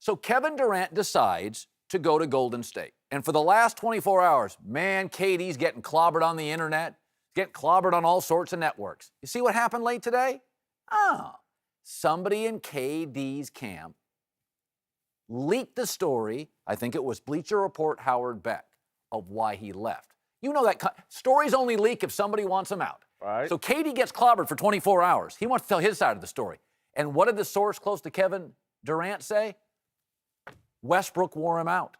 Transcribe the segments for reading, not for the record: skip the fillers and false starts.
So Kevin Durant decides to go to Golden State. And for the last 24 hours, man, KD's getting clobbered on the internet, getting clobbered on all sorts of networks. You see what happened late today? Somebody in KD's camp leaked the story, I think it was Bleacher Report Howard Beck, of why he left. You know that stories only leak if somebody wants them out. Right. So KD gets clobbered for 24 hours. He wants to tell his side of the story. And what did the source close to Kevin Durant say? Westbrook wore him out.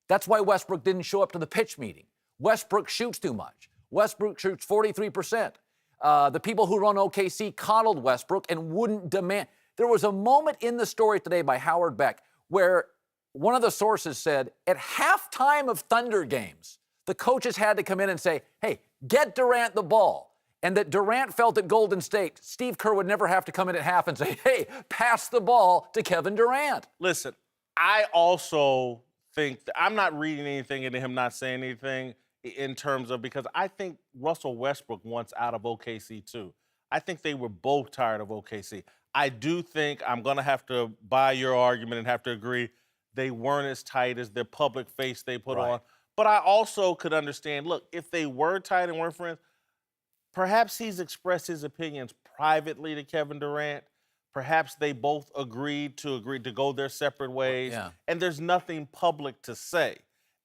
That's why Westbrook didn't show up to the pitch meeting. Westbrook shoots too much. Westbrook shoots 43%. The people who run OKC coddled Westbrook and wouldn't demand. There was a moment in the story today by Howard Beck where one of the sources said at halftime of Thunder games, the coaches had to come in and say, hey, get Durant the ball. And that Durant felt at Golden State, Steve Kerr would never have to come in at half and say, hey, pass the ball to Kevin Durant. Listen, I also think I'm not reading anything into him not saying anything in terms of, because I think Russell Westbrook wants out of OKC too. I think they were both tired of OKC. I do think I'm going to have to buy your argument and have to agree they weren't as tight as their public face they put on. But I also could understand, look, if they were tight and weren't friends, perhaps he's expressed his opinions privately to Kevin Durant. Perhaps they both agreed to go their separate ways, and there's nothing public to say.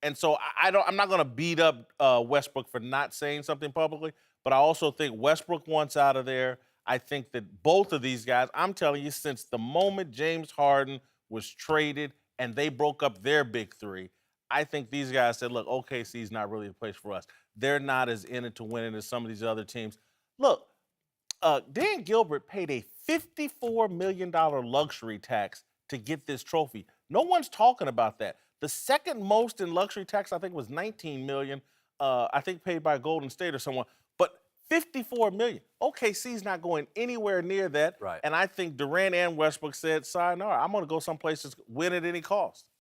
And so I'm not going to beat up Westbrook for not saying something publicly, but I also think Westbrook wants out of there. I think that both of these guys, I'm telling you, since the moment James Harden was traded and they broke up their big three, I think these guys said, look, OKC is not really the place for us. They're not as in it to win it as some of these other teams. Look, Dan Gilbert paid a $54 million luxury tax to get this trophy. No one's talking about that. The second most in luxury tax, I think, was $19 million, I think paid by Golden State or someone. But $54 million. OKC's not going anywhere near that. Right. And I think Durant and Westbrook said, sayonara, I'm going to go someplace to win at any cost.